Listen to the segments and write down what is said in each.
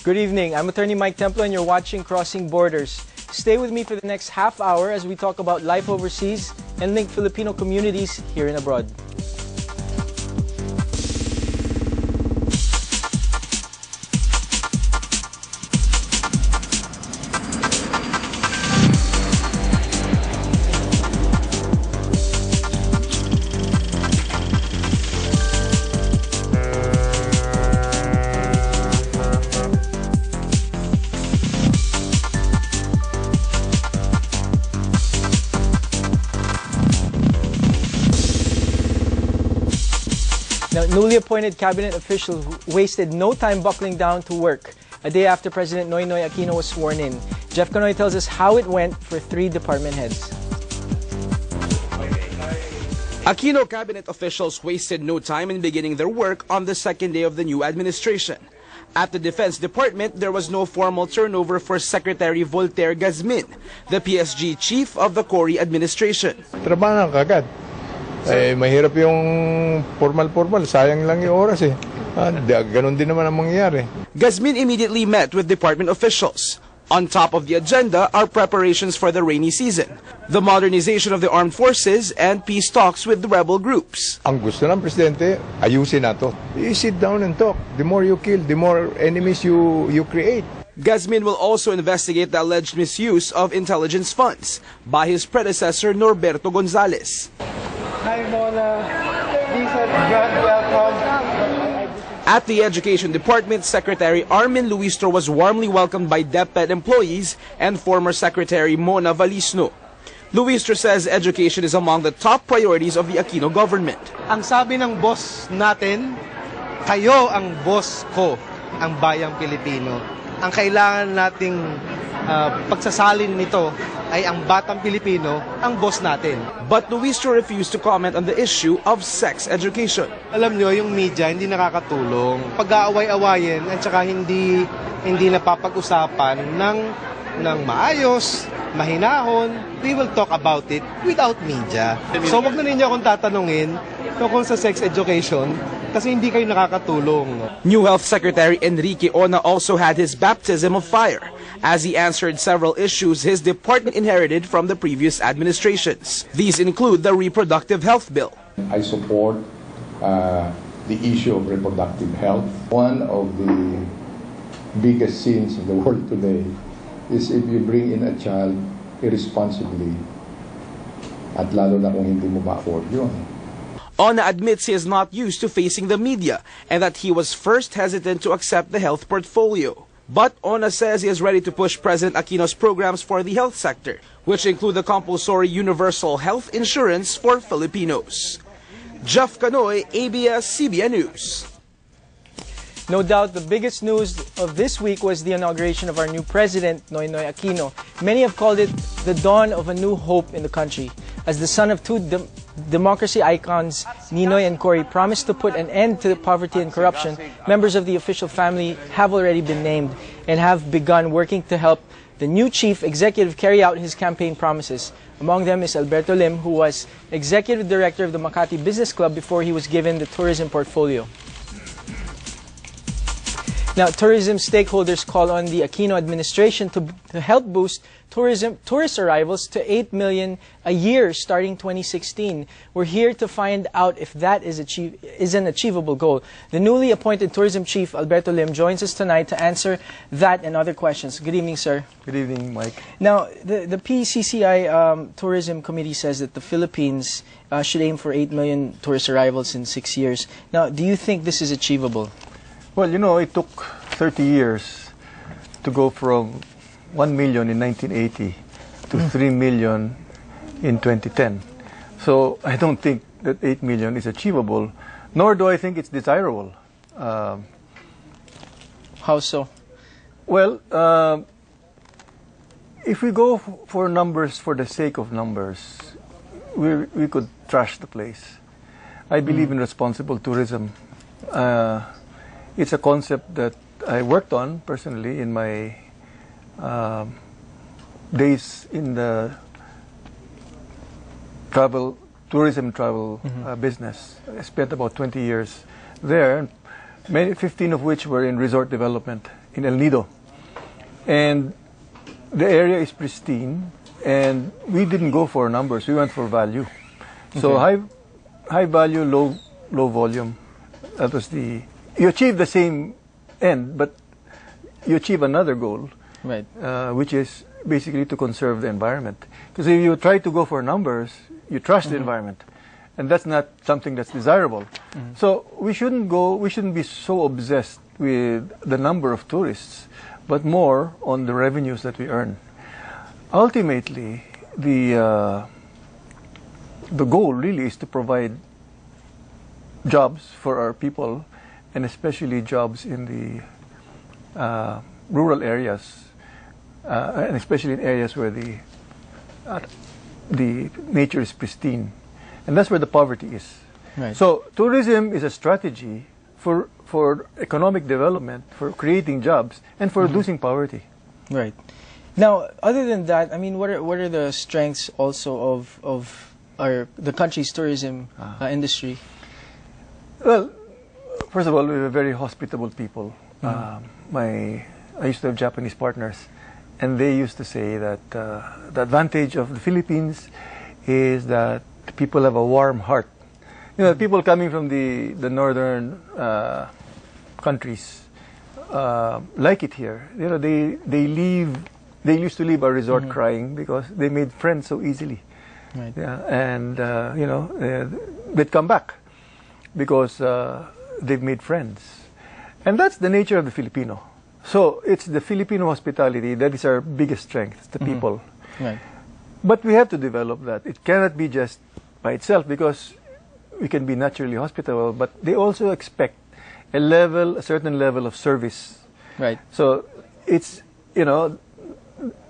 Good evening. I'm Attorney Mike Templo and you're watching Crossing Borders. Stay with me for the next half hour as we talk about life overseas and link Filipino communities here and abroad. Newly appointed cabinet official who wasted no time buckling down to work a day after President Noynoy Aquino was sworn in. Jeff Canoy tells us how it went for 3 department heads. Aquino cabinet officials wasted no time in beginning their work on the second day of the new administration. At the Defense Department, there was no formal turnover for Secretary Voltaire Gazmin, the PSG chief of the Cory administration. Trabaho kagad. Mahirap yung formal, sayang lang yung oras eh. Ganun din naman ang mangyayari. Gazmin immediately met with department officials. On top of the agenda are preparations for the rainy season, the modernization of the armed forces, and peace talks with the rebel groups. Ang gusto ng presidente, ayusin na to. You sit down and talk. The more you kill, the more enemies you create. Gazmin will also investigate the alleged misuse of intelligence funds by his predecessor Norberto Gonzales. Hi Mona, decent, grand welcome. At the Education Department, Secretary Armin Luistro was warmly welcomed by DepEd employees and former Secretary Mona Valisno. Luistro says education is among the top priorities of the Aquino government. Ang sabi ng boss natin, kayo ang boss ko, ang bayang Pilipino. Ang kailangan nating pagsasalin nito ay ang batang Pilipino, ang boss natin. But Luistro refused to comment on the issue of sex education. Alam nyo, yung media hindi nakakatulong. Pag-aaway-awayin at saka hindi napapag-usapan ng maayos, mahinahon, we will talk about it without media. So wag na ninyo akong tatanungin tungkol sa sex education kasi hindi kayo nakakatulong. New Health Secretary Enrique Ona also had his baptism of fire as he answered several issues his department inherited from the previous administrations. These include the reproductive health bill. I support the issue of reproductive health. One of the biggest sins in the world today is if you bring in a child irresponsibly at lalo na kung hindi mo ma-afford yun. Ona admits he is not used to facing the media and that he was first hesitant to accept the health portfolio. But Ona says he is ready to push President Aquino's programs for the health sector, which include the compulsory universal health insurance for Filipinos. Jeff Canoy, abs-cbn News. No doubt the biggest news of this week was the inauguration of our new president, Noynoy Aquino. Many have called it the dawn of a new hope in the country. As the son of 2 democracy icons, Ninoy and Cory, promised to put an end to poverty and corruption, members of the official family have already been named and have begun working to help the new chief executive carry out his campaign promises. Among them is Alberto Lim, who was executive director of the Makati Business Club before he was given the tourism portfolio. Now, tourism stakeholders call on the Aquino administration to help boost tourist arrivals to 8 million a year starting 2016. We're here to find out if that is an achievable goal. The newly appointed tourism chief, Alberto Lim, joins us tonight to answer that and other questions. Good evening, sir. Good evening, Mike. Now, the PCCI Tourism Committee says that the Philippines should aim for 8 million tourist arrivals in 6 years. Now, do you think this is achievable? Well, you know, it took 30 years to go from 1 million in 1980 to 3 million in 2010. So I don't think that 8 million is achievable, nor do I think it's desirable. How so? Well, if we go for numbers for the sake of numbers, we could trash the place. I believe in responsible tourism. It's a concept that I worked on personally in my days in the tourism travel business. I spent about 20 years there, 15 of which were in resort development in El Nido. And the area is pristine, and we didn't go for numbers, we went for value. So high value, low volume. That was you achieve the same end, but you achieve another goal, Right. Which is basically to conserve the environment. Because if you try to go for numbers, you trash the environment, and that's not something that's desirable. So we shouldn't be so obsessed with the number of tourists, but more on the revenues that we earn. Ultimately, the goal really is to provide jobs for our people, and especially jobs in the rural areas, and especially in areas where the nature is pristine, and that's where the poverty is. Right. So tourism is a strategy for economic development, for creating jobs, and for reducing poverty. Right. Now, other than that, I mean, what are the strengths also of the country's tourism industry? Well, first of all, we're very hospitable people. I used to have Japanese partners, and they used to say that the advantage of the Philippines is that people have a warm heart. You know, people coming from the northern countries like it here. You know, they used to leave our resort crying because they made friends so easily. Right. Yeah, and you know, they'd come back because they've made friends, and that's the nature of the Filipino. So it's the Filipino hospitality that is our biggest strength, the people. Right. But we have to develop that. It cannot be just by itself, because we can be naturally hospitable, but they also expect a certain level of service. Right. So it's, you know,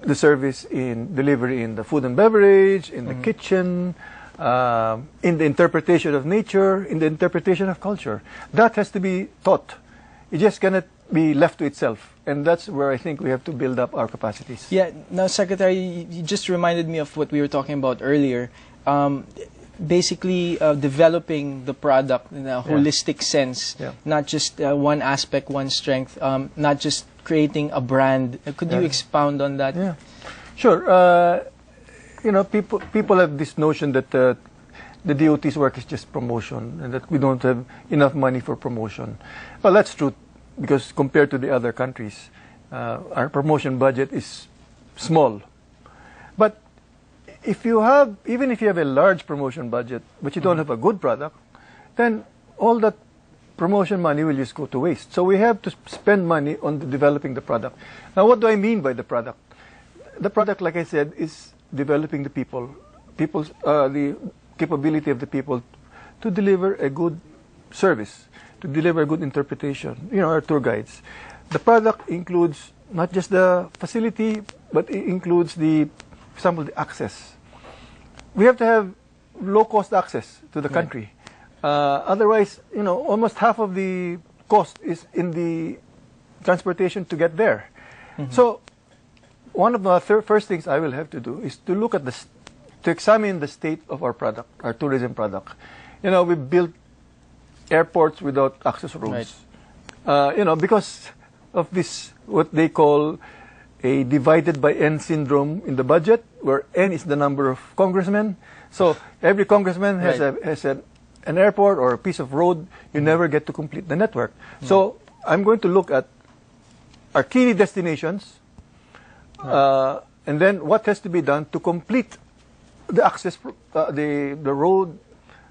the service in delivery in the food and beverage, in the kitchen, in the interpretation of nature, in the interpretation of culture. That has to be taught. It just cannot be left to itself. And that's where I think we have to build up our capacities. Yeah. Now, Secretary, you just reminded me of what we were talking about earlier. Basically, developing the product in a holistic sense, not just one aspect, one strength, not just creating a brand. Could you expound on that? Yeah, sure. You know, people have this notion that the DOT's work is just promotion, and that we don't have enough money for promotion. Well, that's true, because compared to the other countries, our promotion budget is small. But even if you have a large promotion budget, but you don't have a good product, then all that promotion money will just go to waste. So we have to spend money on developing the product. Now, what do I mean by the product? The product, like I said, is developing the the capability of the people to deliver a good service, to deliver a good interpretation. You know, our tour guides. The product includes not just the facility, but it includes for example, the access. We have to have low-cost access to the country. Otherwise, you know, almost half of the cost is in the transportation to get there. So one of the first things I will have to do is to look at to examine the state of our product, our tourism product. You know, we built airports without access roads. Right. You know, because of this, what they call a divided by N syndrome in the budget, where N is the number of congressmen. So every congressman has an airport or a piece of road. You never get to complete the network. So I'm going to look at our key destinations, and then what has to be done to complete the access, the road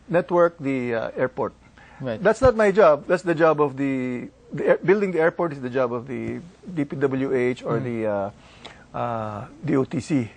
network, the airport. Right. That's not my job. That's the job of building the airport is the job of the DPWH or the DOTC.